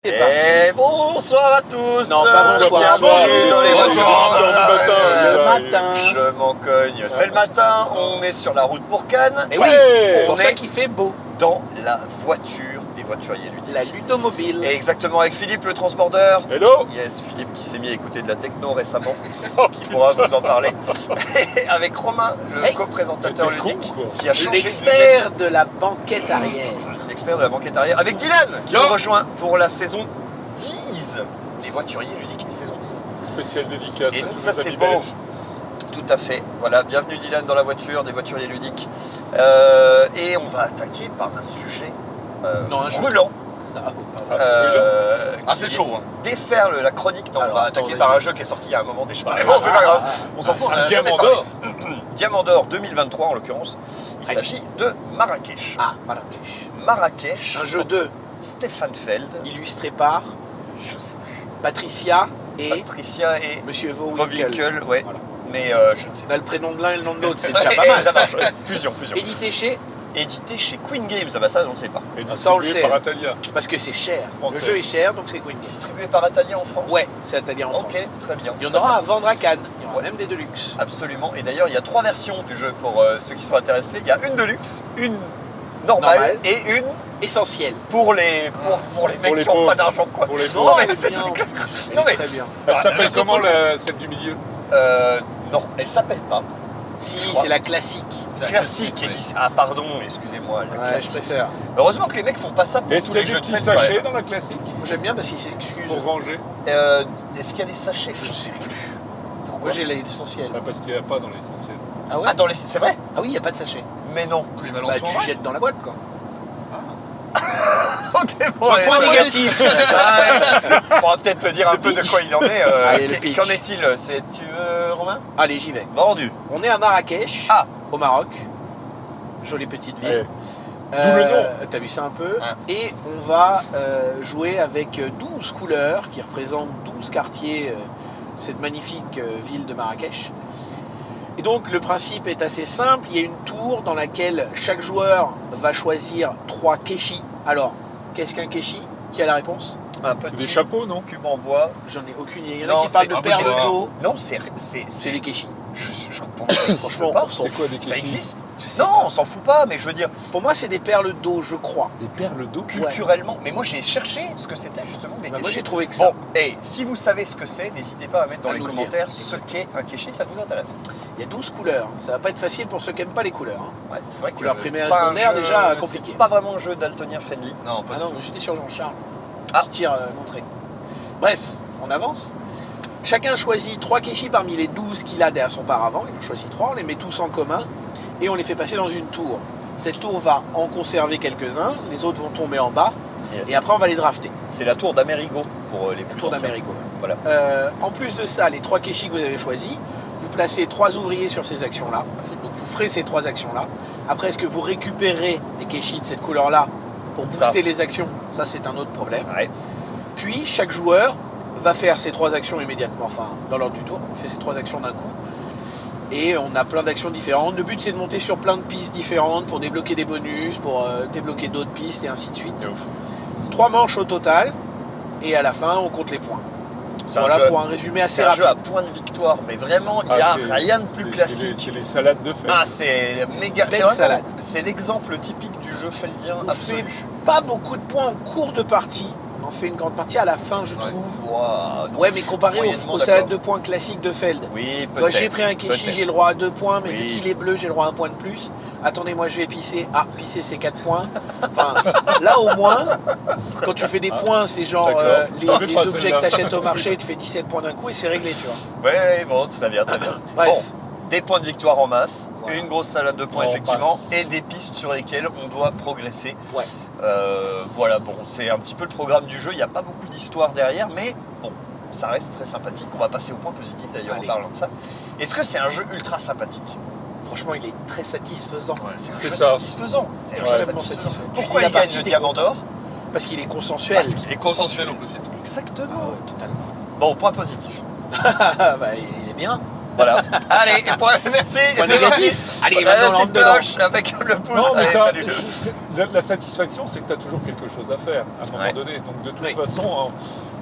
C'est parti. Et bonsoir à tous. Non, pas bonsoir. Bienvenue dans les voitures Le matin. Je m'en cogne. C'est le matin, on est sur la route pour Cannes. Et oui, c'est on pour ça est qu'il fait beau. dans la voiture des voituriers ludiques. La ludomobile. Et exactement avec Philippe le transborder. Hello. Yes, Philippe qui s'est mis à écouter de la techno récemment, qui pourra vous en parler. Et avec Romain, le Hey. co-présentateur Mais t'es con, ludique, quoi. qui a changé de L'expert de la banquette arrière. l'expert de la banquette arrière, avec Dylan, qui nous rejoint pour la saison 10 des voituriers ludiques, saison 10. Spécial dédicace. Et à tous ça, les c'est amis beau. belges. Tout à fait. Voilà, bienvenue Dylan dans la voiture des voituriers ludiques. Et on va attaquer par un sujet Non, un jeu. brûlant. Ah, qui c'est chaud, hein. déferle la chronique. Non, Alors, on va attends, attaquer vas-y. par un jeu qui est sorti il y a un moment déjà. Mais bon, c'est pas grave. On s'en fout. on en Un a jamais diamant parlé. d'or. Diamant d'or 2023 en l'occurrence. Il Aïe. s'agit de Marrakech. Ah, Marrakech. Marrakech. Un jeu de Stéphane Feld. illustré par Je sais plus. Patricia et Patricia et Monsieur Vauwinkel. Vauwinkel. Ouais. Voilà. Mais je ne sais On a le prénom de l'un et le nom de l'autre, c'est pas. déjà pas mal. Ça marche. Fusion. Édité chez, Édité chez Queen Games. Ah bah ça, on ne sait pas. Et ça, on le distribué sait. par Atalia. parce que c'est cher. Français. Le jeu est cher, donc c'est Queen Games. Distribué par Atalia en France. Ouais, c'est Atelier en Ok, France. très bien. Il y en Très aura bien. à vendre à Cannes. Il y aura même des Deluxe. Absolument. Et d'ailleurs, il y a 3 versions du jeu pour ceux qui sont intéressés. Il y a une de luxe, une normale, Normale. et une Essentiel. pour les mecs les qui n'ont pauvres. pas d'argent, quoi. Pour les Non, pauvres. mais c'est bien, très- en plus. Non, mais- Très bien. Elle Ah, s'appelle elles sont comment cool. celle du milieu? Non, elle s'appelle pas. Si, Je crois. c'est la classique. C'est la Classique. classique, édition. Ah, pardon, excusez-moi. La Ouais, je classique. préfère. Heureusement que les mecs font pas ça pour Est-ce tous qu'il y les a jeux des de petits fête. quand sachets même. dans la classique Moi, j'aime bien parce qu'il s'excuse. pour ranger? Est-ce qu'il y a des sachets? Je sais plus. Pourquoi? Moi, j'ai l'essentiel. Ah, parce qu'il n'y a pas dans l'essentiel. Ah ouais Ah, dans les... C'est vrai? Ah oui, il n'y a pas de sachet. Mais non. Que les Bah, balances sont tu vraies. jettes dans la boîte, quoi. Ok, bon, Un allez, point ça va. négatif. On va peut-être te dire un peu de quoi il en est. Allez, le pitch. Qu'en est-il? Tu veux, Romain? Allez, j'y vais. Vendu. On est à Marrakech, Ah. au Maroc. Jolie petite ville. Ouais. D'où le nom. T'as vu ça un peu Ah. Et on va jouer avec 12 couleurs qui représentent 12 quartiers, cette magnifique ville de Marrakech. Et donc le principe est assez simple, il y a une tour dans laquelle chaque joueur va choisir 3 kéchis. Alors, qu'est-ce qu'un kéchi? Qui a la réponse? Un C'est petit des chapeaux, non? cube en bois. J'en ai aucune idée. Il y en Non, a qui parlent c'est de un peu perles bizarre. d'eau. Non, C'est c'est les kéchis. pour moi, ça existe Franchement, pas. on s'en C'est quoi fout. des Ça kéchis? existe. Je sais Non, pas. on s'en fout pas, mais je veux dire, Pour moi, c'est des perles d'eau, je crois. Des perles d'eau? culturellement. Mais moi, j'ai cherché ce que c'était justement des Bah, moi, kéchis. j'ai trouvé que ça. Bon, et si vous savez ce que c'est, n'hésitez pas à mettre dans À les nous le commentaires dire. ce qu'est un kéchi, ça nous intéresse. Il y a 12 couleurs. Ça va pas être facile pour ceux qui n'aiment pas les couleurs. hein. Ouais, c'est vrai que Couleur primaire et c'est pas un secondaire, jeu- déjà, compliqué. C'est pas vraiment un jeu daltonien friendly. Non, pas Ah du non, tout. mais j'étais sur Jean-Charles. Ah. Je tire l'entrée. Bref, on avance. Chacun choisit 3 kéchis parmi les 12 qu'il a derrière son paravent. Il en choisit 3, on les met tous en commun et on les fait passer dans une tour. Cette tour va en conserver quelques-uns, les autres vont tomber en bas Yes. et après on va les drafter. C'est la tour d'Amérigo pour les plus Tour anciens. d'Américo. Voilà. En plus de ça, les 3 kéchis que vous avez choisis, vous placez 3 ouvriers sur ces actions-là. Donc vous ferez ces 3 actions-là. Après, est-ce que vous récupérez des kéchis de cette couleur-là pour Ça. booster les actions? Ça, c'est un autre problème. Ouais. Puis, chaque joueur va faire ces 3 actions immédiatement, enfin, dans l'ordre du tour. Il fait ces 3 actions d'un coup. Et on a plein d'actions différentes. Le but, c'est de monter sur plein de pistes différentes pour débloquer des bonus, pour débloquer d'autres pistes et ainsi de suite. C'est ouf. 3 manches au total. Et à la fin, on compte les points. C'est Voilà un jeu, pour un résumé assez c'est un jeu rapide. à point de victoire, mais vraiment, il Ah, n'y a c'est- rien de plus c'est classique. C'est les salades de fête. Ah, c'est méga. Belle C'est vraiment- salade. c'est l'exemple typique du jeu feldien On absolu. fait pas beaucoup de points en cours de partie. On en fait une grande partie à la fin, je Ouais. trouve. Ouah, non, Ouais, je mais suis comparé moyennement aux salades d'accord. de points classiques de Feld. Oui, peut-être. Toi, j'ai pris un kéchi, peut-être. j'ai le droit à 2 points, mais vu Oui. qu'il est bleu, j'ai le droit à 1 point de plus. Attendez, moi je vais pisser. Ah, pisser c'est 4 points. Enfin, là au moins, quand tu fais des points, c'est genre D'accord. les Je vais pas objets que celle-là. t'achètes au marché, tu fais 17 points d'un coup et c'est réglé, tu vois. Ouais, bon, très bien, très bien. Bref. Bon, des points de victoire en masse, Voilà. une grosse salade de points, En effectivement, masse. et des pistes sur lesquelles on doit progresser. Ouais. Voilà, bon, c'est un petit peu le programme du jeu. Il n'y a pas beaucoup d'histoire derrière, mais bon, ça reste très sympathique. On va passer au point positif d'ailleurs en Allez. parlant de ça. Est-ce que c'est un jeu ultra sympathique? Franchement, il est très satisfaisant. C'est un C'est jeu ça. satisfaisant. C'est un jeu Extrêmement satisfaisant. satisfaisant. Pourquoi Tu il dis la gagne partie, le t'es diamant content. d'or? Parce qu'il est consensuel. Parce qu'il est Consensuel consensuel. en plus. Exactement. Ah ouais, totalement. Bon, point positif. Bah, il est bien. Voilà. Allez, merci. Point C'est parti. négatif. Allez, maintenant, on petite rentre dedans. cloche avec le pouce. Non, mais Allez, salut. la satisfaction, c'est que tu as toujours quelque chose à faire à un moment Ouais. donné. Donc de toute Oui. façon,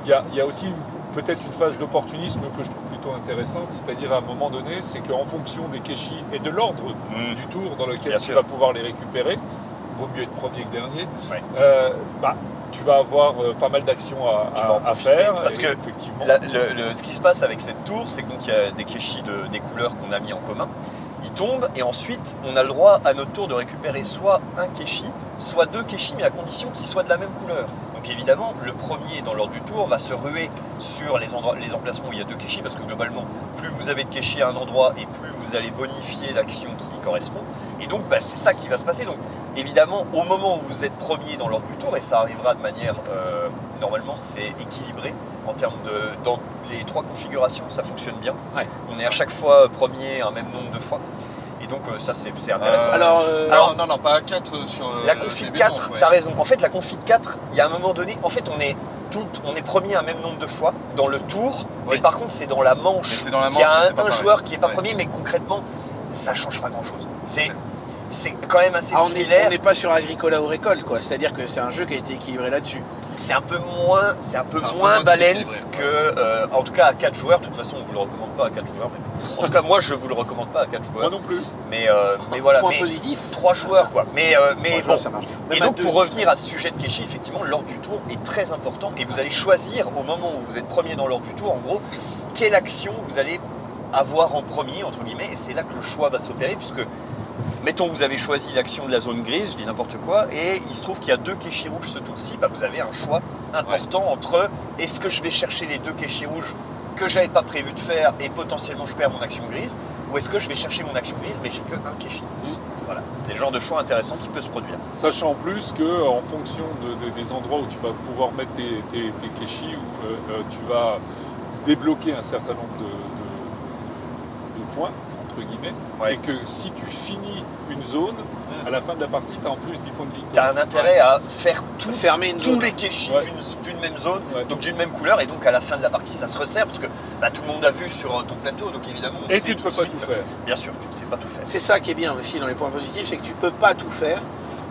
il y a aussi peut-être une phase d'opportunisme que je trouve plutôt intéressante, c'est-à-dire à un moment donné, c'est qu'en fonction des kéchis et de l'ordre du tour dans lequel Bien tu sûr. vas pouvoir les récupérer, vaut mieux être premier que dernier, Ouais. tu vas avoir pas mal d'actions Tu vas en à profiter, faire. parce et que effectivement, Ce qui se passe avec cette tour, c'est que donc il y a des kéchis des couleurs qu'on a mis en commun. Ils tombent et ensuite on a le droit à notre tour de récupérer soit un kéchi, soit 2 kéchis, mais à condition qu'ils soient de la même couleur. Donc évidemment, le premier dans l'ordre du tour va se ruer sur les emplacements où il y a 2 kéchis, parce que globalement, plus vous avez de kéchis à un endroit et plus vous allez bonifier l'action qui y correspond. Et donc c'est ça qui va se passer. Donc évidemment, au moment où vous êtes premier dans l'ordre du tour, et ça arrivera de manière, normalement c'est équilibré en termes dans les 3 configurations, ça fonctionne bien. Ouais. On est à chaque fois premier un même nombre de fois. Et donc ça c'est intéressant. Alors, non, pas à 4 sur La config 4, t'as raison. En fait, la config 4, il y a un moment donné, en fait, on est premier un même nombre de fois dans le tour, mais Oui. par contre, c'est dans la manche. Mais c'est dans la qu'il y manche, a c'est pas un pareil. joueur qui est pas Ouais. premier, mais concrètement, ça change pas grand-chose. C'est quand même assez on similaire. n'est pas sur Agricola ou Récolte, quoi. C'est-à-dire que c'est un jeu qui a été équilibré là-dessus. C'est un peu moins, moins balance déséquilibré, que, en tout cas à 4 joueurs. De toute façon, on vous le recommande pas à 4 joueurs. Mais, en tout cas, moi, je vous le recommande pas à 4 moi joueurs. non plus. Mais voilà. Point Mais positif. 3 joueurs, quoi. Mais Trois bon. joueurs, ça marche bien. Et Même à donc deux. pour revenir à ce sujet de Keshi, effectivement, l'ordre du tour est très important et vous allez choisir au moment où vous êtes premier dans l'ordre du tour, en gros, quelle action vous allez avoir en premier, entre guillemets, et c'est là que le choix va s'opérer, puisque, mettons, vous avez choisi l'action de la zone grise, je dis n'importe quoi, et il se trouve qu'il y a 2 Keshi rouges ce tour-ci, bah, vous avez un choix important entre est-ce que je vais chercher les 2 Keshi rouges que j'avais pas prévu de faire et potentiellement je perds mon action grise, ou est-ce que je vais chercher mon action grise mais j'ai que un Keshi. Voilà, des genres de choix intéressants qui peuvent se produire. Sachant en plus qu'en fonction des endroits où tu vas pouvoir mettre tes kéchis, où tu vas débloquer un certain nombre de points, entre guillemets, Ouais. et que si tu finis une zone, à la fin de la partie, tu as en plus 10 points de Tu victoire. as un intérêt à faire Fermer une tous zone. les kéchis Ouais. d'une même zone, Ouais. donc d'une même couleur, et donc à la fin de la partie ça se resserre parce que bah, tout le monde a vu sur ton plateau, donc évidemment on Et sait tu ne tout peux de pas suite. tout faire. Bien sûr, tu ne sais pas tout faire. C'est ça qui est bien aussi dans les points positifs, c'est que tu peux pas tout faire.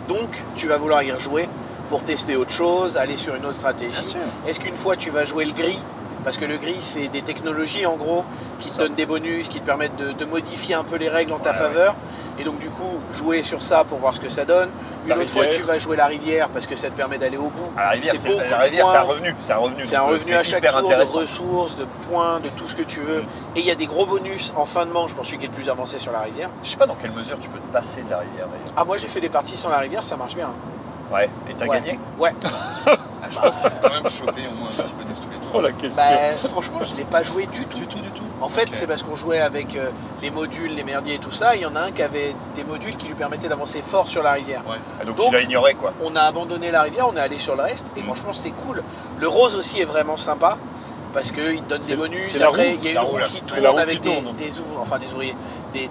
Donc tu vas vouloir y rejouer pour tester autre chose, aller sur une autre stratégie. Bien sûr. Est-ce qu'une fois tu vas jouer le gris, parce que le gris c'est des technologies en gros qui te Ça. donnent des bonus, qui te permettent de modifier un peu les règles en ta Ouais, faveur. Et donc du coup jouer sur ça pour voir ce que ça donne. Une La autre fois rivière. tu vas jouer la rivière parce que ça te permet d'aller au bout. À la rivière, C'est beaucoup la de rivière, c'est un points. revenu. C'est un revenu, C'est un donc, revenu à chaque hyper tour intéressant. de ressources, de points, de tout ce que tu veux. Et il y a des gros bonus en fin de manche pour celui qui est le plus avancé sur la rivière. Je sais pas dans quelle mesure tu peux te passer de la rivière d'ailleurs. Ah moi j'ai fait des parties sans la rivière, ça marche bien. Ouais, et t'as Ouais. gagné. Ouais. Je pense qu'il faut quand même choper au moins un petit bonus tous les tours. Oh la question. Bah, franchement, je l'ai pas joué du tout. Du tout. En fait, Ok. c'est parce qu'on jouait avec les modules, les merdiers et tout ça. Il y en a un qui avait des modules qui lui permettaient d'avancer fort sur la rivière. Ouais. Ah, donc, Donc- tu l'as ignoré quoi. On a abandonné la rivière, on est allé sur le reste et franchement, c'était cool. Le rose aussi est vraiment sympa parce qu'il te donne C'est- des bonus. c'est la Après, roue. il y a La une roue, roue là. qui C'est la roue tourne qui avec tourne. des ouvriers,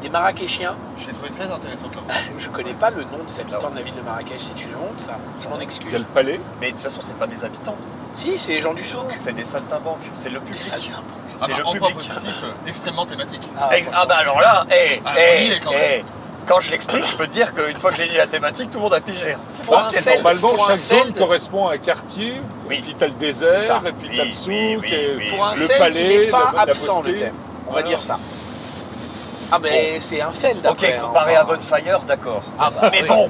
des Marrakeshiens. Je l'ai trouvé très intéressant comme Je connais pas le nom des habitants de la ville de Marrakech. C'est une honte, ça. Je m'en Il y a excuse. le palais. Mais de toute façon, c'est pas des habitants, Si, c'est les gens du souk. c'est des saltimbanques, c'est le Des public. saltimbanques. C'est le en point public. positif, extrêmement thématique. Ah, Ah bah alors là, Ah, on y est quand même. quand je l'explique, je peux te dire qu'une fois que j'ai dit la thématique, tout le monde a pigé. Pour un Quel feld, Normalement, pour un chaque zone feld. correspond à un quartier. Oui. Et puis tu as le désert, C'est ça. et puis Oui, tu as le souk, oui, oui, et oui. Pour un le feld, il palais, n'est pas la absent le mosquée. thème. On va Voilà. dire ça. Ah ben c'est un feld Ok, après. comparé enfin. à Bonfire, d'accord. Ah bah, Mais oui. bon,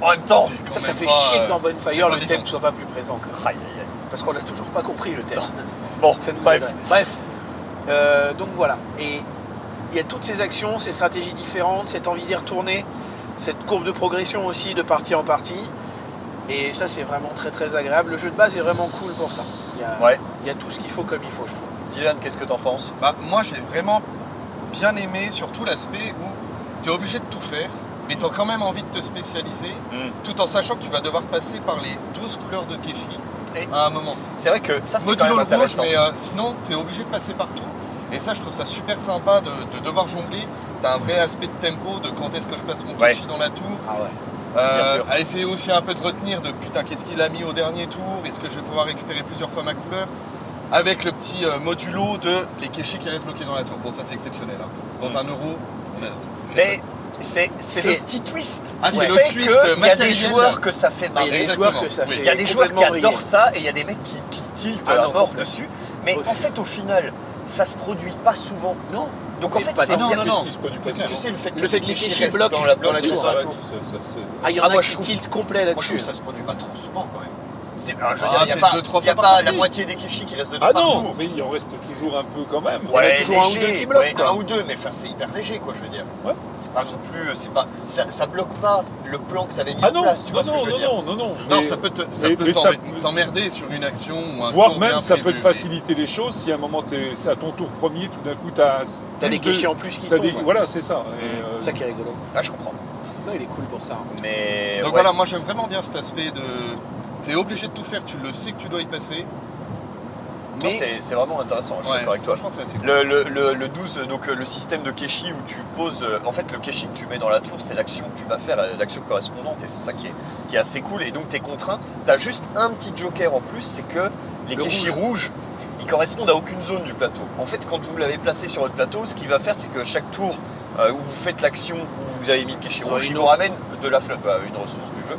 en même temps. C'est quand Ça même fait pas, chier que dans c'est Bonfire pas le les thème gens. soit pas plus présent. Quoi. Aïe, aïe, aïe. Parce qu'on n'a toujours pas compris le thème. Bon, Ça nous bref. aiderait. Bref. Donc voilà. Et il y a toutes ces actions, ces stratégies différentes, cette envie d'y retourner, cette courbe de progression aussi de partie en partie. Et ça c'est vraiment très très agréable. Le jeu de base est vraiment cool pour ça. Ouais. Il y a tout ce qu'il faut comme il faut, je trouve. Dylan, qu'est-ce que t'en penses? Bah, moi, j'ai vraiment bien aimé, surtout l'aspect où tu es obligé de tout faire, mais tu as quand même envie de te spécialiser, tout en sachant que tu vas devoir passer par les 12 couleurs de Keshi Et- à un moment. C'est vrai que ça, c'est quand Modulo même le rouge, intéressant. mais sinon, tu es obligé de passer partout. Et ça, je trouve ça super sympa de devoir jongler. Tu as un vrai aspect de tempo, de quand est-ce que je passe mon Ouais. Keshi dans la tour. Ah ouais. Bien sûr. À essayer aussi un peu de retenir de putain, qu'est-ce qu'il a mis au dernier tour? Est-ce que je vais pouvoir récupérer plusieurs fois ma couleur? avec le petit modulo de les Keshi qui restent bloqués dans la tour. Bon, ça c'est exceptionnel. Hein. Dans 1 euro, on a... Mais c'est le petit twist. Ah, qui c'est le fait twist que il y a des matériel. joueurs que ça fait Il y a marrer. des joueurs que ça fait. Il y a des joueurs qui complètement adorent vriller. ça et il y a des mecs qui tiltent Ah à non, mort complètement. dessus. Mais Au en fait, au final, ça se produit pas souvent. Non. Donc en Mais fait, pas c'est tant. bien. non, non. Qu'est-ce qui se produit pas Tu souvent sais, le fait que Le fait que les Keshi Keshi restent bloquent dans la dans la bloquent tour. dans la Ouais, tour. Ah, il y en Ah, a moi, qui je trouve- tiltent complet Moi, je trouve là-dessus. que ça se produit pas trop souvent quand même. Je veux dire, Ah, il n'y a peut-être pas, 2-3 il y a fois par pas la partie. moitié des Keshi qui restent dedans Ah partout. non, mais il en reste toujours un peu quand même. Ouais, toujours un ou deux léger, qui bloquent, ouais, quoi. un ou deux, mais enfin c'est hyper léger quoi, je veux dire. Ouais. C'est pas non plus, c'est pas, ça bloque pas le plan que tu avais mis Ah en non, place, tu non, vois ce que je veux non, dire. non, non, Non, mais- ça peut mais ça t'emmerder sur une action ou un voire tour même bien ça peut prévu. te faciliter les choses si à un moment c'est à ton tour premier, tout d'un coup t'as T'as des Keshi en plus qui t'as tombent. des- ouais. Voilà, c'est ça. Et, C'est ça qui est rigolo. Là je comprends. Non, il est cool pour ça. Mais Donc ouais. voilà, moi j'aime vraiment bien cet aspect de... T'es obligé de tout faire, tu le sais que tu dois y passer. Non, c'est vraiment intéressant, je suis d'accord avec toi. franchement, c'est assez cool. Le 12, donc le système de Keshi où tu poses. En fait, le Keshi que tu mets dans la tour, c'est l'action que tu vas faire, l'action correspondante, et c'est ça qui est assez cool. Et donc, tu es contraint. Tu as juste un petit joker en plus, c'est que les Le Keshi rouges, ils correspondent à aucune zone du plateau. En fait, quand vous l'avez placé sur votre plateau, ce qu'il va faire, c'est que chaque tour où vous faites l'action où vous avez mis le Keshi rouge, il vous ramène de la flotte, une ressource du jeu.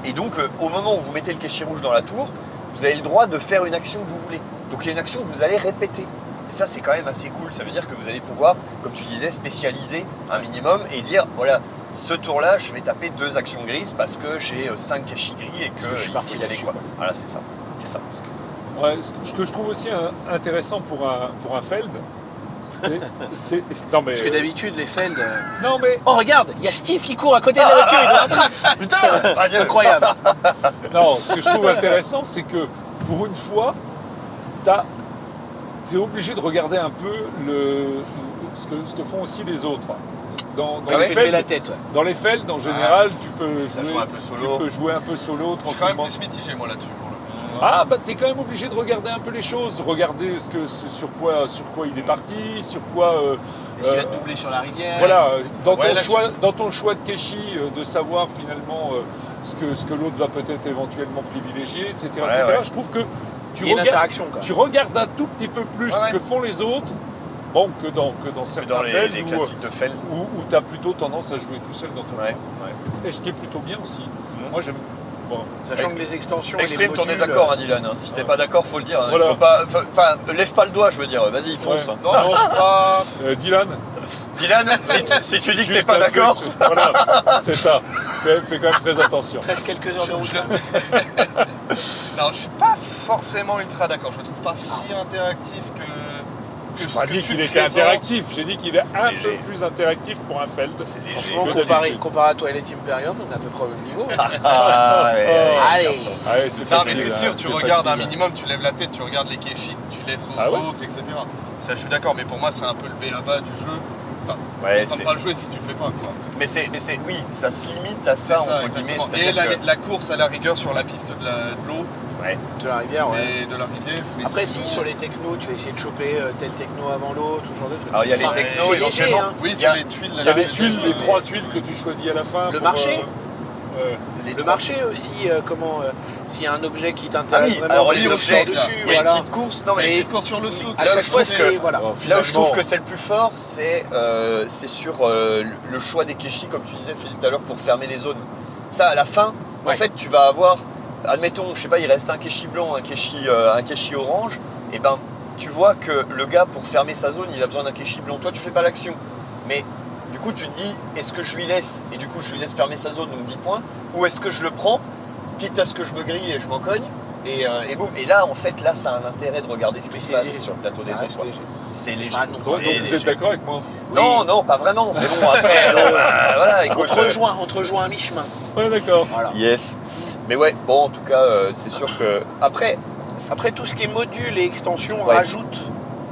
Et donc, au moment où vous mettez le Keshi rouge dans la tour, vous avez le droit de faire une action que vous voulez. Donc il y a une action que vous allez répéter. Et ça, c'est quand même assez cool. Ça veut dire que vous allez pouvoir, comme tu disais, spécialiser un minimum et dire, voilà, ce tour-là, je vais taper 2 actions grises parce que j'ai 5 Keshi gris et que je suis qu'il parti faut y aller. là-dessus, Quoi. quoi. Voilà, c'est ça. C'est ça. Ouais, ce que je trouve aussi intéressant pour un Feld, non mais Parce que d'habitude, les Feld. non mais Oh, regarde, il y a Steve qui court à côté de la voiture. Il est en train. Putain adieu. Incroyable. non, ce que je trouve intéressant, c'est que pour une fois, t'es obligé de regarder un peu ce que font aussi les autres. Dans Il les fait lever la Feld, tête. Ouais. dans les Feld, en général, tu peux Ça jouer, joue un peu solo. tu peux jouer un peu solo, Je suis quand même tranquillement. plus mitigé moi là-dessus pour le coup. Ah bah t'es quand même obligé de regarder un peu les choses, regarder sur quoi il est parti, sur quoi. Est-ce qu'il va te doubler sur la rivière? Voilà, dans Ouais, ton choix de Keshi, de savoir finalement ce que l'autre va peut-être éventuellement privilégier, etc. Ouais, etc. ouais. Je trouve que Il y a une interaction, quoi. tu regardes un tout petit peu plus Ouais, ouais. ce que font les autres, bon, que dans Dans certains les Feld classiques de Feld. où tu as plutôt tendance à jouer tout seul dans ton Ouais, coin. ouais. Et ce qui est plutôt bien aussi. Moi j'aime. Bon, Sachant que les extensions. et les Exprime ton modules, désaccord, hein, Dylan. Si t'es pas d'accord, faut le dire. Hein. Voilà. Il faut pas, enfin, lève pas le doigt, je veux dire. Vas-y, fonce. Ouais. hein. Non, je suis pas... Dylan, Dylan, si tu dis que t'es juste pas un truc, d'accord. voilà, c'est ça. Fais quand même très attention. 13 quelques heures de route. Non, je suis pas forcément ultra d'accord. Je le trouve pas si interactif que Je ce pas que dit tu qu'il était présentes. interactif, j'ai dit qu'il est C'est un léger. peu plus interactif pour un Feld. C'est léger. Franchement, Que d'habitude. comparé à Twilight Imperium, on est à peu près au même niveau. Ah, ouais, Allez. garçon. Ah ouais, c'est Non, facile, mais c'est hein, sûr, tu c'est regardes un facile. minimum, tu lèves la tête, tu regardes les Keshi, tu laisses aux Ah ouais. autres, etc. Ça, je suis d'accord, mais pour moi, c'est un peu le B.A.-ba du jeu. Enfin, Ouais, on c'est- peut pas le jouer si tu le fais pas, quoi. mais oui, ça se limite à C'est ça, entre exactement. guillemets. Et C'est-à-dire que- la course à la rigueur sur la piste de l'eau, Ouais. De la rivière, ouais. mais de la rivière. Mais Après, sinon- si, sur les technos, tu vas essayer de choper tel techno avant l'autre, ou ce genre de trucs. Alors, il y a les Enfin, technos, c'est éventuellement. léger, hein. Oui, Il y sur a- les tuiles. Il y a les c'est- tuiles, les 3 tuiles que tu choisis à la fin. Le pour, marché Les Le trois- marché aussi, s'il y a un objet qui Ah t'intéresse oui, vraiment, alors tu les sors objets, dessus, il y a une voilà. petite course. Non, mais Et- Petite course sur le souk. À Là où chaque je fois, trouve que- c'est... Voilà. Oh, là où je trouve finalement, que c'est le plus fort, c'est sur le choix des Keshi, comme tu disais Philippe tout à l'heure, pour fermer les zones. Ça, à la fin, en Ouais. fait, tu vas avoir, admettons, je sais pas, il reste un Keshi blanc, un Keshi orange, et ben, tu vois que le gars, pour fermer sa zone, il a besoin d'un Keshi blanc. Toi, tu fais pas l'action. Mais du coup, tu te dis, est-ce que je lui laisse, et du coup, je lui laisse fermer sa zone, donc 10 points, ou est-ce que je le prends, quitte à ce que je me grille et je m'en cogne, et boum. Et là, en fait, là, ça a un intérêt de regarder ce qui se C'est passe léger. sur le plateau Ça des reste autres. léger. C'est léger. Ah non, Donc, C'est vous êtes léger. d'accord avec moi? Non, non, pas vraiment. Mais bon, après, voilà, écoute. On te rejoint à mi-chemin. Ouais, d'accord. Voilà. Yes. Mais ouais, bon, en tout cas, c'est sûr que. Après, Après, tout ce qui est module et extension Ouais. rajoute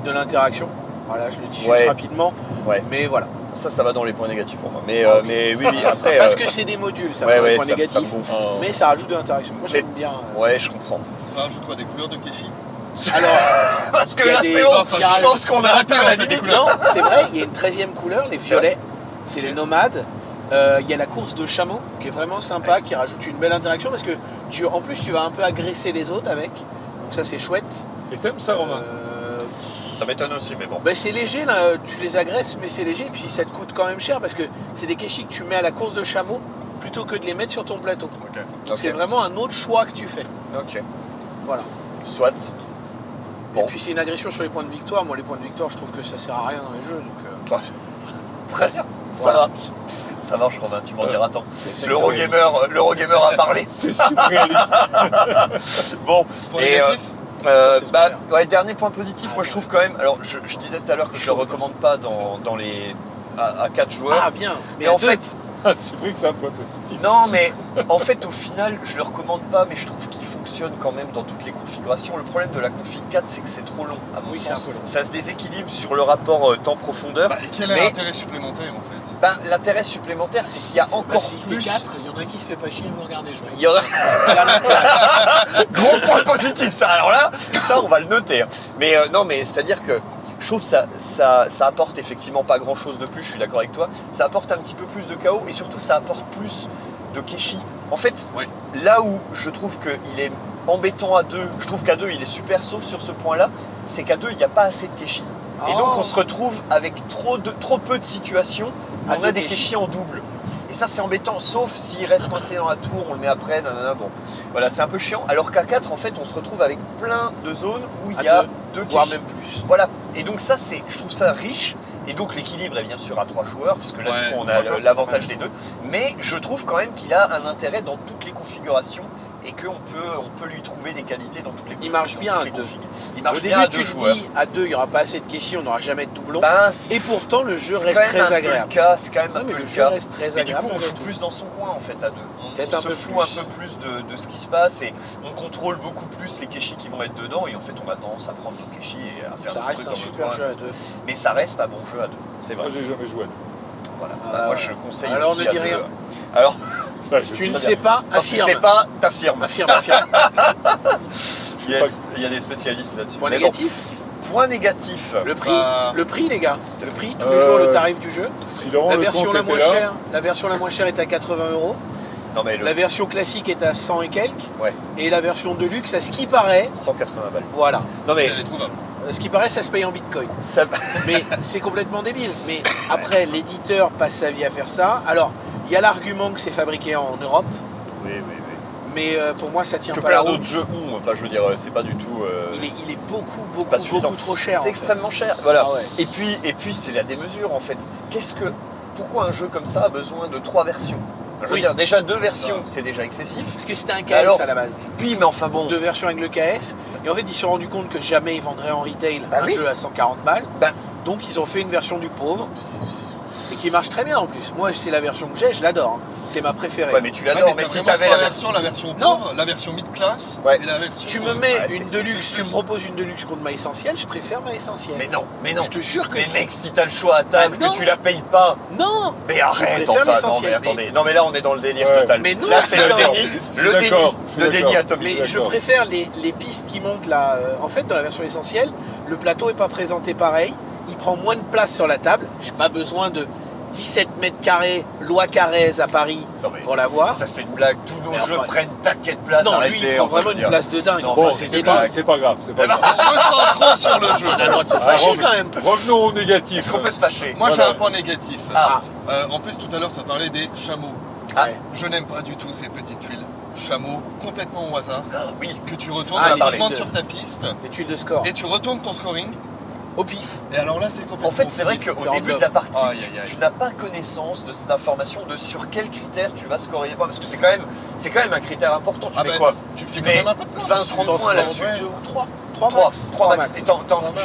de l'interaction. Voilà, je le dis Ouais. juste rapidement. Ouais. Mais voilà. ça va dans les points négatifs pour moi. Mais oui, après. Parce que c'est des modules, ça ouais, va être ouais, un point ça me négatif. gonfle. Mais ça rajoute de l'interaction. Moi, j'aime bien. Ouais, je comprends. Ça rajoute quoi, des couleurs de Keshi? Alors, Parce que Il y a là, des- c'est bon. enfin, Je pense qu'on a atteint la limite. non, c'est vrai, il y a une 13e couleur, les violets. C'est les nomades. Il y a la course de chameau qui est vraiment sympa, qui rajoute une belle interaction parce que en plus tu vas un peu agresser les autres avec. Donc Donc ça c'est chouette. Et t'aimes ça, Romain? Ça m'étonne aussi, mais bon. Ben, c'est léger là, tu les agresses mais c'est léger et puis ça te coûte quand même cher parce que c'est des kéchis que tu mets à la course de chameau plutôt que de les mettre sur ton plateau. Ok. Donc c'est vraiment un autre choix que tu fais. Ok. Voilà. Soit. Bon. Et puis c'est une agression sur les points de victoire. Moi les points de victoire je trouve que ça sert à rien dans les jeux. Donc, Très bien. Ça Voilà. va. Ça marche, Romain, tu m'en diras tant. c'est L'Eurogamer a parlé. C'est surréaliste. Bon. Point Et négatif C'est super. ouais, dernier point positif, moi je trouve quand même. Alors je disais tout à l'heure que je ne le recommande pas dans les à 4 joueurs. Ah bien. mais en à deux, fait, Ah, c'est vrai que c'est un point positif. non, mais en fait, au final, je le recommande pas, mais je trouve qu'il fonctionne quand même dans toutes les configurations. Le problème de la config 4, c'est que c'est trop long, à mon Oui, c'est sens. un peu long. Ça se déséquilibre sur le rapport temps-profondeur. Bah, et quel est Mais- l'intérêt supplémentaire en fait? L'intérêt supplémentaire, c'est qu'il y a bah, encore si plus. 4, il y en a un qui se fait pas chier, vous regardez jouer. Il y en a- Regarde l'intérêt. Gros point positif, ça. Alors là, ça, on va le noter. Hein. Mais non, mais c'est-à-dire que je trouve que ça apporte effectivement pas grand-chose de plus. Je suis d'accord avec toi. Ça apporte un petit peu plus de chaos et surtout, ça apporte plus de keshi. En fait, Oui. là où je trouve qu'il est embêtant à 2, je trouve qu'à 2, il est super, sauf sur ce point-là, c'est qu'à 2, il n'y a pas assez de keshi. Et donc, on se retrouve avec trop peu de situations où À on a deux des keshi. keshi en double. Et ça, c'est embêtant, sauf s'il reste coincé dans la tour, on le met après, nanana, bon. Voilà, c'est un peu chiant. Alors qu'à 4, en fait, on se retrouve avec plein de zones où il y À a deux, 2 voire keshi. même plus. Voilà. Et donc ça, je trouve ça riche. Et donc l'équilibre est bien sûr à 3 joueurs, puisque là, Ouais, du coup, on 3 a joueurs, c'est l'avantage pas des deux. Mais je trouve quand même qu'il a un intérêt dans toutes les configurations et qu'on peut lui trouver des qualités dans toutes les Il marche bien à deux. configs. Il marche Au bien à début, 2 tu te joueurs. dis, à 2, il n'y aura pas assez de kéchis, on n'aura jamais de doublons. Ben, Et pourtant, le jeu c'est reste quand même très un peu agréable. le cas, c'est quand même un Non, peu mais le le jeu cas. reste très Mais du coup, agréable. on joue malgré plus dans son coin en fait à 2. On Peut-être un se peu fout plus. un peu plus de ce qui se passe et on contrôle beaucoup plus les kéchis qui vont être dedans et en fait on a tendance à prendre nos kéchis et à faire Ça des reste trucs un dans notre super coin. jeu à 2. Mais ça reste un bon jeu à 2, c'est vrai. Moi, j'ai jamais joué à deux. Voilà. Ah, Bah, moi ouais. je conseille Alors, aussi ne à dis 2. rien. Alors, Ouais, Tu ne Très sais pas, quand tu affirme. sais pas, t'affirmes. Affirme, affirme. Yes, il y a des spécialistes là-dessus. Point Mais négatif, bon, point négatif. le prix, les gars. Le prix, tous les Euh, jours, le tarif du jeu. Si Laurent La le version compte la était moins là, chère, la version la moins chère est à 80 €. Non mais le La version classique est à 100 et quelques. ouais, Et la version de luxe, à ce qui paraît, 180 balles. voilà. Non mais Elle est trouvable. Ce qui paraît, ça se paye en bitcoin. ça Mais c'est complètement débile. Mais après, l'éditeur passe sa vie à faire ça. Alors, il y a l'argument que c'est fabriqué en Europe. oui. Mais pour moi, ça tient Que pas la plein route. d'autres jeux ont, enfin je veux dire, c'est pas du tout. Il est c'est pas suffisant. beaucoup trop cher. en C'est fait. extrêmement cher, voilà. Ah ouais. Et puis c'est la démesure en fait. Pourquoi un jeu comme ça a besoin de 3 versions? Je veux Oui. dire, déjà 2 versions, c'est déjà excessif. Parce que c'était un KS Alors, à la base. Oui, mais enfin bon. 2 versions avec le KS. Et en fait, ils se sont rendus compte que jamais ils vendraient en retail Bah un oui. jeu à 140 balles. Bah, Donc, ils ont fait une version du pauvre. c'est- Et qui marche très bien en plus. Moi, c'est la version que j'ai, je l'adore. hein. C'est ma préférée. Ouais, mais tu Ouais, l'adores. mais t'as si vraiment t'avais trois la version. version Non. pauvre, la version mid-class Ouais. et la version. Tu me mets Ouais, une c'est Deluxe, tu plus. me proposes une Deluxe contre ma essentielle, je préfère ma essentielle. Mais non. Je te jure que Mais c'est- mec, si t'as le choix à table, Ah, non. que tu la payes pas. Non Mais arrête, préfère enfin, non, l'essentiel, mais mais- attendez. Non, mais là, on est dans le délire Ouais. total. Mais non, là, c'est le putain. déni, Je le suis déni, d'accord, je suis le déni d'accord. atomique. Mais je D'accord. préfère les pistes qui montent là. En fait, dans la version essentielle, le plateau n'est pas présenté pareil. Il prend moins de place sur la table. J'ai pas besoin de 17 mètres carrés, loi Carrez à Paris Non, mais pour l'avoir. ça, c'est une blague. Tous nos Mais jeux enfin- prennent taquet de place. Non, lui, arrêtez, il prend enfin, vraiment je veux une dire. place de dingue. Non, Bon, enfin, c'est c'est débile. pas, c'est pas grave, c'est pas grave. Recentrons sur le jeu. On a le droit de se Ah, fâcher revenons- quand même. Revenons au négatif. Est-ce qu'on peut se fâcher? Moi j'ai Voilà. un point négatif. Ah. En plus tout à l'heure ça parlait des chameaux. Ah. Je n'aime pas du tout ces petites tuiles. Chameaux complètement au hasard. Oui. Que tu retournes, Ah, tu parlé. pointes sur ta piste Les tuiles de score. et tu retournes ton scoring. Au pif. Et alors là c'est complètement. En fait, c'est vrai pif. qu'au c'est début random. de la partie, Aïe, aïe, aïe. tu n'as pas connaissance de cette information de sur quels critères tu vas scorer. Parce que c'est quand même un critère important. Tu Ah mets bah, quoi tu Tu fais mets quand même un peu de points 20, dessus. 30 T'en points scores là-dessus. 2 ou 3 3 3 max. 3 max. max. Et tu Trois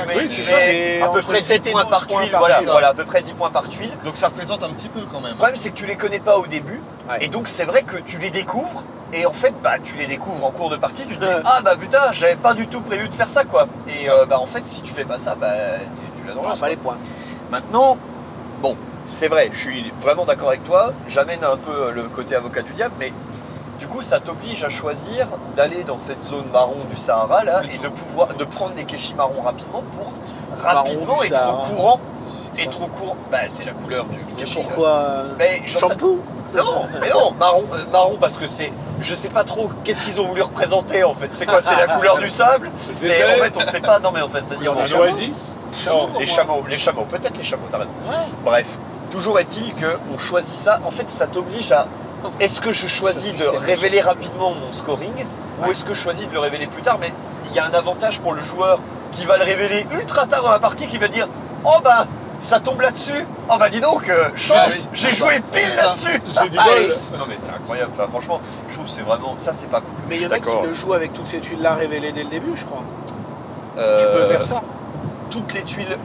mets, Oui, tu c'est mets ça, c'est à peu entre près 10 7 et points 12 par points tuile. par Voilà, tuile. voilà, à peu près 10 points par tuile. Donc ça représente un petit peu quand même. Le problème, c'est que tu les connais pas au début. Ouais. Et donc, c'est vrai que tu les découvres. Et en fait, bah, tu les découvres en cours de partie. Tu te dis, Ouais. ah bah putain, j'avais pas du tout prévu de faire ça, quoi. Et C'est ça. bah, en fait, si tu fais pas ça, bah, tu l'as dans On l'os, pas les points. Maintenant, bon, c'est vrai, je suis vraiment d'accord avec toi, j'amène un peu le côté avocat du diable, mais du coup, ça t'oblige à choisir d'aller dans cette zone marron du Sahara, là, et de prendre les kéchis marrons rapidement pour rapidement du être Sahara. au courant. C'est ça. Être au courant, bah, c'est la couleur du Mais kéchi. là. pourquoi Mais j'en sais- Shampoo Non, mais non, marron parce que c'est je sais pas trop qu'est-ce qu'ils ont voulu représenter en fait. C'est quoi? C'est la couleur du sable? C'est en fait, on sait pas. Non mais en fait, c'est-à-dire Un les chameaux. oasis. Les chameaux, peut-être les chameaux, t'as raison. Ouais. Bref, toujours est-il qu'on choisit ça. En fait, ça t'oblige à. Est-ce que je choisis de révéler rapidement mon scoring ou est-ce que je choisis de le révéler plus tard? Mais il y a un avantage pour le joueur qui va le révéler ultra tard dans la partie, qui va dire oh ben ça tombe là-dessus. Oh bah dis donc, chance, j'ai joué pile là-dessus. J'ai du Allez. bol. Non mais c'est incroyable. Enfin, franchement, je trouve que c'est vraiment ça, c'est pas cool. Mais Je il y suis en a qui d'accord. le jouent avec toutes ces tuiles-là révélées dès le début, je crois. Tu Euh, peux faire ça. Toutes les tuiles.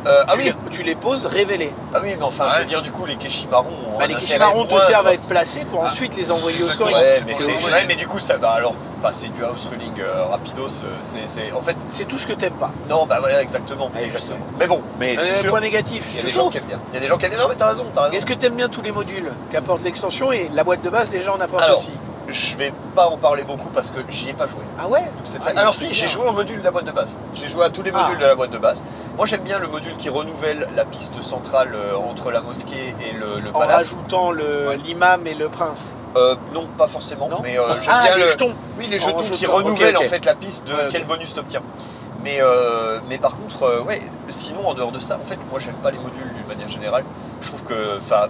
Tu les poses révélées. Ah oui, mais enfin, je veux dire, du coup, les kéchis marrons. ont Bah, un les intérêt kéchis marrons te moindre. servent à être placés pour ensuite les envoyer au scoring. Ouais, mais C'est c'est. Ouais, mais du coup, ça. Bah alors. Enfin, c'est du house ruling rapidos. C'est. En fait. C'est tout ce que t'aimes pas. Non, bah voilà, exactement. Ouais, je exactement. sais. Mais bon, mais c'est sûr. Point négatif, Il y je a te des gens chauffe. qui aiment bien. Il y a des gens qui aiment bien. Non, mais t'as raison, t'as raison. Est-ce que t'aimes bien tous les modules qu'apporte l'extension et la boîte de base, les gens en apportent Alors, aussi? je vais pas en parler beaucoup parce que j'y ai pas joué. Ah ouais? C'est Ah, très- il Alors est si, bien. j'ai joué au module de la boîte de base. J'ai joué à tous les modules de la boîte de base. Moi j'aime bien le module qui renouvelle la piste centrale entre la mosquée et le En palace. rajoutant l'imam et le prince. Non, pas forcément, Non mais j'aime Ah, bien les le... jetons. Oui, les En jetons qui jetons, renouvellent ok, ok. en fait la piste de Ouais, ok. quel bonus t'obtiens. Mais par contre, ouais, sinon en dehors de ça, en fait, moi j'aime pas les modules d'une manière générale. Je trouve que, enfin,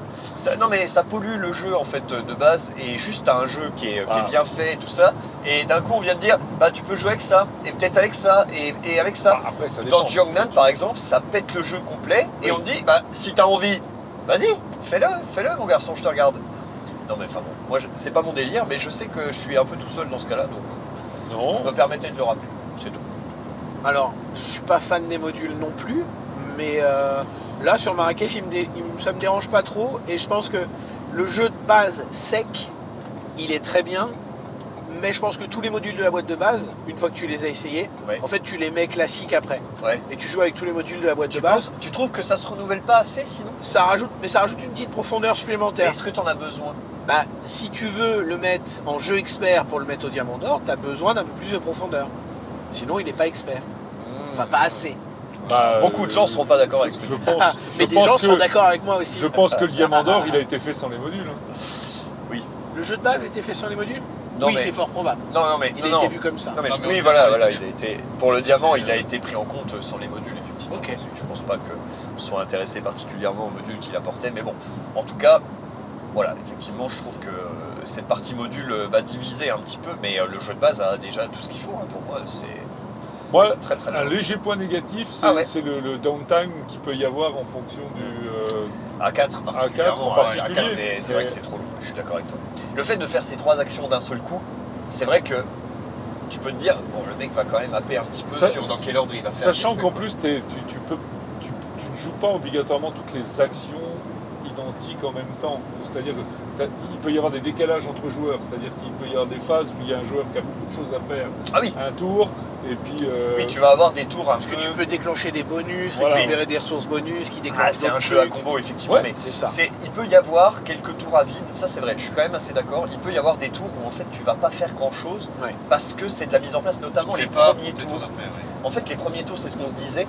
non mais ça pollue le jeu en fait de base et juste t'as un jeu qui est bien fait et tout ça. Et d'un coup on vient de dire, bah tu peux jouer avec ça et peut-être avec ça et avec ça. Bah, après, ça dépend. Dans Jiangnan par exemple, ça pète le jeu complet et on te dit, bah si t'as envie, vas-y, fais-le mon garçon, je te regarde. Non mais enfin bon, moi c'est pas mon délire, mais je sais que je suis un peu tout seul dans ce cas-là, donc je Non. me permettais de le rappeler, c'est tout. Alors, je suis pas fan des modules non plus, mais là sur Marrakech, ça me dérange pas trop et je pense que le jeu de base sec, il est très bien, mais je pense que tous les modules de la boîte de base, une fois que tu les as essayés, Ouais. en fait tu les mets classiques après Ouais. et tu joues avec tous les modules de la boîte de base. Tu trouves que ça se renouvelle pas assez sinon? Ça rajoute une petite profondeur supplémentaire. Est-ce que t'en as besoin? Bah, si tu veux le mettre en jeu expert pour le mettre au diamant d'or, tu as besoin d'un peu plus de profondeur. Sinon, il n'est pas expert. Enfin, pas assez. Bah, Beaucoup de gens seront pas d'accord avec ce que je tu dis. pense, Ah, mais je des pense gens que, sont d'accord avec moi aussi. Je pense que le diamant d'or, il a été fait sans les modules. Le jeu de base était fait sans les modules? Non, Oui, mais- c'est fort probable. Non, mais Il non, a été non. vu comme ça. Non mais, Non, mais oui au voilà, diamant, voilà, il il a été pour le diamant, il a été pris en compte sans les modules effectivement. Ok. Je pense pas que soit intéressé particulièrement aux modules qu'il apportait, mais bon, en tout cas, voilà, effectivement, je trouve que cette partie module va diviser un petit peu, mais le jeu de base a déjà tout ce qu'il faut. Hein, pour moi, c'est Moi, c'est très très un bien. léger point négatif, c'est Ah ouais. c'est le downtime qu'il peut y avoir en fonction du. A4 particulièrement, en ouais, particulier. A4, c'est vrai que c'est trop long. Je suis d'accord avec toi. Le fait de faire ces trois actions d'un seul coup, c'est vrai que tu peux te dire, bon, le mec va quand même happer un petit peu Ça- sur dans quel ordre il va faire. Sachant ses qu'en trucs, plus, tu ne joues pas obligatoirement toutes les actions identiques en même temps. C'est-à-dire qu'il peut y avoir des décalages entre joueurs. C'est-à-dire qu'il peut y avoir des phases où il y a un joueur qui a beaucoup de choses à faire. Ah oui, Un tour, et puis. oui, tu vas avoir des tours un Parce peu. que tu peux déclencher des bonus, Voilà. récupérer des ressources bonus qui déclenchent Ah, c'est un d'autres jeu à trucs. combo effectivement, Ouais, mais c'est ça. il peut y avoir quelques tours à vide, ça c'est vrai, je suis quand même assez d'accord. Il peut y avoir des tours où en fait tu vas pas faire grand chose Ouais. parce que c'est de la mise en place, notamment les pas premiers des tours. après, ouais. En fait, les premiers tours, c'est ce qu'on se disait.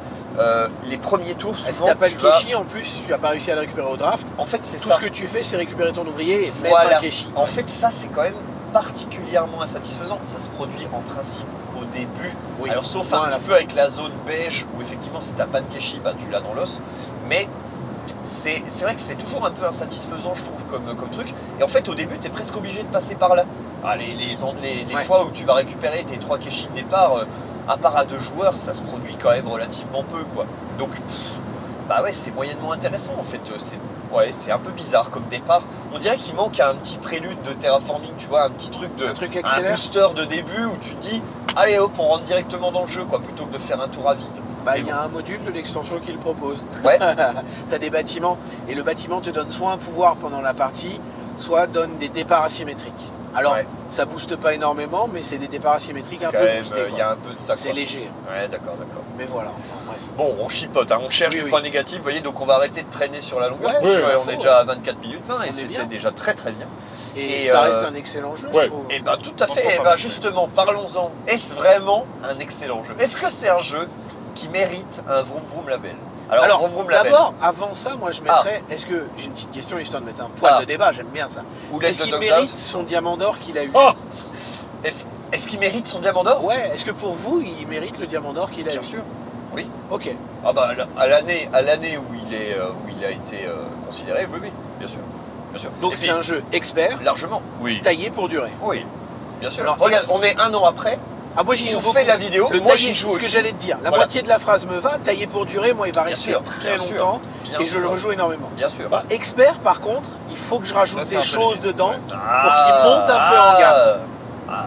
Les premiers tours, Ah, si souvent, t'as pas le tu vas. Keshi en plus, tu n'as pas réussi à le récupérer au draft, En fait, c'est tout ça. ce que tu fais, c'est récupérer ton ouvrier et Voilà. mettre un Keshi. En fait, ça, c'est quand même particulièrement insatisfaisant. Ça se produit en principe qu'au début. Oui. Alors, sauf Moins un à la petit peu avec la zone beige, où effectivement, si t'as pas de Keshi, bah, tu l'as dans l'os. Mais c'est vrai que c'est toujours un peu insatisfaisant, je trouve, comme truc. Et en fait, au début, tu es presque obligé de passer par là. Ah, les Ouais. fois où tu vas récupérer tes 3 Keshi de départ, à part à 2 joueurs, ça se produit quand même relativement peu, quoi. Donc, bah ouais, c'est moyennement intéressant, en fait. C'est un peu bizarre comme départ. On dirait qu'il manque un petit prélude de terraforming, tu vois, un petit truc Un truc un accélère. booster de début où tu te dis, allez hop, on rentre directement dans le jeu, quoi, plutôt que de faire un tour à vide. Bah, Mais il y bon. a un module de l'extension qui le propose. Ouais. Tu as des bâtiments et le bâtiment te donne soit un pouvoir pendant la partie, soit donne des départs asymétriques. Alors, Ouais. ça booste pas énormément, mais c'est des départs asymétriques C'est un quand peu même, boostés. il y a un peu de ça, C'est quoi. léger, Ouais, d'accord. mais voilà, enfin bref. Bon, on chipote, hein, on cherche Oui, du oui. point négatif, vous voyez, donc on va arrêter de traîner sur la longueur, Ouais, parce ouais, qu'on faut. est déjà à 24 minutes 20 On et est c'était bien. déjà très très bien. Et, Et, ça reste un excellent jeu, ouais. je trouve. Et ben tout à fait, Franchement, et pas ben mal. justement, parlons-en. Est-ce vraiment un excellent jeu? Est-ce que c'est un jeu qui mérite un Vroom Vroom label? Alors, vroom vroom label. d'abord, avant ça, moi je mettrais. Est-ce que j'ai une petite question histoire de mettre un poil de débat, j'aime bien ça. Ou Let Est-ce the qu'il Dogs mérite Out. son diamant d'or qu'il a eu? Oh Est-ce qu'il mérite son diamant d'or? Ouais, est-ce que pour vous, il mérite le diamant d'or qu'il a eu? Bien sûr. Oui. Ok. Ah bah à l'année où il a été considéré, oui, bien sûr. Bien sûr. Donc Et c'est puis, un jeu expert, largement. Oui. taillé pour durer. Oui. Bien sûr. Alors, regarde, on est un an après. Ah, moi j'y joue On beaucoup. fait la vidéo. Le Moi taillé, j'y joue ce aussi. que j'allais te dire. La Voilà. moitié de la phrase me va, taillé pour durer, moi il va Bien rester sûr, très bien sûr, longtemps bien et je sûr. le rejoue énormément. Bien sûr. Bah, Expert par contre, il faut que je rajoute Ça, c'est des un peu choses limite, dedans ouais. pour qu'il monte un peu en gamme. Ah,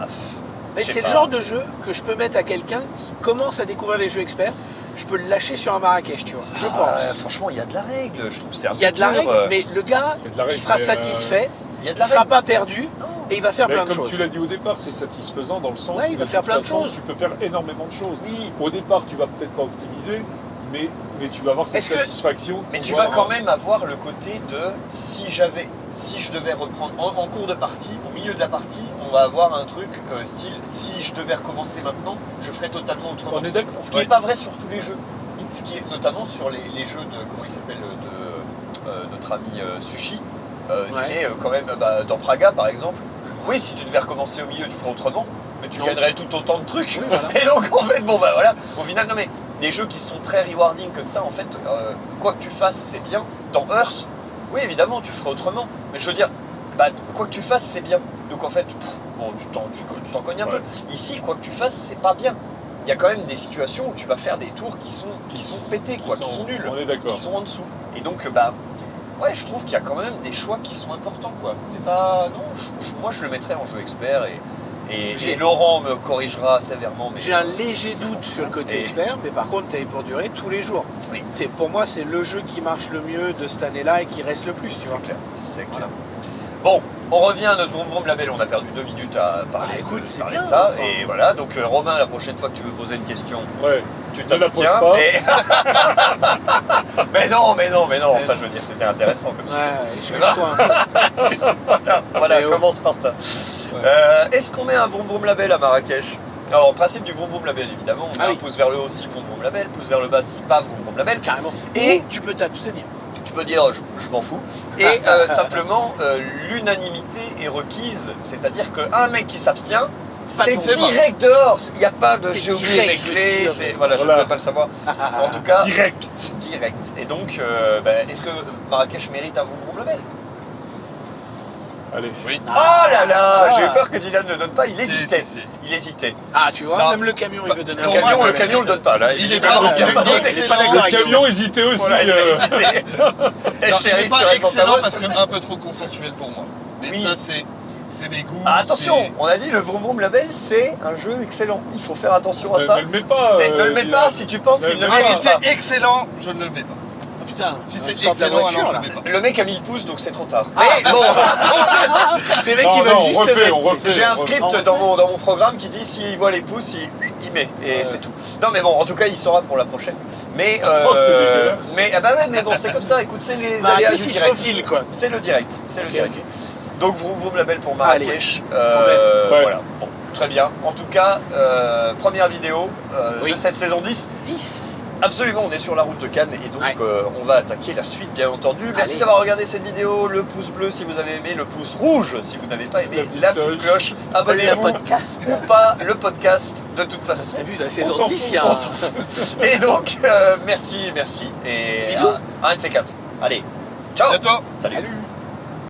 Mais je sais c'est le pas. genre de jeu que je peux mettre à quelqu'un qui commence à découvrir les jeux experts. Je peux le lâcher sur un Marrakech, tu vois. Je pense. Franchement, il y a de la règle. Je trouve que c'est un Il y a peu de la dur, règle, mais le gars, Il y a de la règle, il sera mais, satisfait, il y a de il la ne sera règle. pas perdu Non. et il va faire mais plein de comme choses. tu l'as dit au départ, c'est satisfaisant dans le sens Ouais, où il va de faire toute plein de façon, choses. tu peux faire énormément de choses. Oui. Au départ, tu vas peut-être pas optimiser, mais tu vas avoir cette Est-ce que- satisfaction. Mais de tu voir- vas quand même avoir le côté de si je devais reprendre en cours de partie, au milieu de la partie, on va avoir un truc style si je devais recommencer maintenant, je ferais totalement autrement. On est d'accord. Ce qui n'est pas vrai sur tous les jeux. Ce qui est notamment sur les jeux de comment il s'appelle de notre ami Sushi. Ce qui est quand même dans Praga par exemple. Oui, si tu devais recommencer au milieu, tu ferais autrement, mais tu Non. gagnerais tout autant de trucs. Oui, voilà. Et donc en fait, bon bah voilà, au final, non mais les jeux qui sont très rewarding comme ça, en fait, quoi que tu fasses, c'est bien. Dans Earth, oui évidemment, tu ferais autrement, mais je veux dire, quoi que tu fasses, c'est bien. Donc en fait, bon, tu t'en cognes un peu. Ici, quoi que tu fasses, c'est pas bien. Il y a quand même des situations où tu vas faire des tours qui sont pétés, quoi, qui sont nuls, On est d'accord. qui sont en dessous. Et donc, ouais, je trouve qu'il y a quand même des choix qui sont importants, quoi. C'est pas... Non, moi je le mettrais en jeu expert et Laurent me corrigera sévèrement. Mais J'ai un léger doute sur le côté Et- expert, mais par contre, taillé pour durer tous les jours. Oui. Pour moi, c'est le jeu qui marche le mieux de cette année-là et qui reste le plus, tu vois. C'est clair, c'est clair. Voilà. Bon, on revient à notre Vroom Vroom Label. On a perdu 2 minutes à parler, Ah, écoute, c'est parler bien, de ça. enfin. Et voilà, donc Romain, la prochaine fois que tu veux poser une question, Ouais. tu Ne la pose t'abstiens. pas. Et... mais non. Enfin, je veux dire, c'était intéressant comme ça. Ouais, excuse-toi. Voilà, Mais oh. commence par ça. Est-ce qu'on met un Vroom Vroom Label à Marrakech? Alors, principe du Vroom Vroom Label, évidemment. On met Ah un oui. pouce vers le haut si Vroom Vroom Label, pouce vers le bas si pas Vroom Vroom Label. Carrément. Et- Et tu peux t'abstenir. Tu peux dire je m'en fous. Et simplement, l'unanimité est requise. C'est-à-dire qu'un mec qui s'abstient, c'est ton direct dehors. Il n'y a pas de C'est j'ai oublié mes direct, je clés. tire. Voilà, je ne Voilà. peux pas le savoir. En tout cas, Direct. direct. Et donc, est-ce que Marrakech mérite un Vroom Vroom Label? Allez. Oui. Oh là là, Ah. j'ai eu peur que Dylan ne le donne pas. Il hésitait. si. Il hésitait. Ah, tu vois, Non. même le camion, il veut donner Le un camion, point. le camion le donne pas. Là, Il est visiblement, pas- il a pas donné. excellent. Il est pas Le d'accord. camion hésitait aussi. Voilà, il a hésité. Et Non, chérie, il est pas tu restes dans ta excellent voie. parce que un peu trop consensuel pour moi. Mais Oui. ça, c'est mes goûts. Ah, attention, c'est- on a dit le Vroom Vroom Label, c'est un jeu excellent. Il faut faire attention à ça. Ne le mets pas. Ne le mets Dylan. pas si tu penses Ne qu'il ne le le mets met Ah, pas. si pas. c'est excellent, je ne le mets pas. Ah, putain, Si on c'est sort de la excellent, voiture, alors là. je ne le mets pas. Le mec a mis le pouce, donc c'est trop tard. Ah. Mais bon, Les mecs, Non, ils non, veulent on juste refait, le mettre. on refait. j'ai un on- script refait. dans mon programme qui dit s'il voit les pouces, il met. Et c'est tout. Non, mais bon, en tout cas, il saura pour la prochaine. Mais, Oh, c'est dégueulasse. mais bon, c'est comme ça. Écoute, c'est les Marrakech, aléas il du se direct. faufile, quoi. C'est le direct. C'est le Ok, direct. ok. Donc, Vroom Vroom Label pour Marrakech. Ouais. Voilà. Bon, très bien. En tout cas, première vidéo Oui. de cette saison 10. 10. Absolument, on est sur la route de Cannes et donc Ouais. on va attaquer la suite, bien entendu. Merci Allez. d'avoir regardé cette vidéo. Le pouce bleu si vous avez aimé, le pouce rouge si vous n'avez pas aimé, La la petite petite cloche. Le Abonnez-vous podcast. ou pas, le podcast de toute façon. T'as vu, la On saison s'en 10, fout, il y a On un... s'en fout. Et donc, merci. Et Bisous. un de ces quatre. Allez, ciao. Bientôt. Salut. Salut.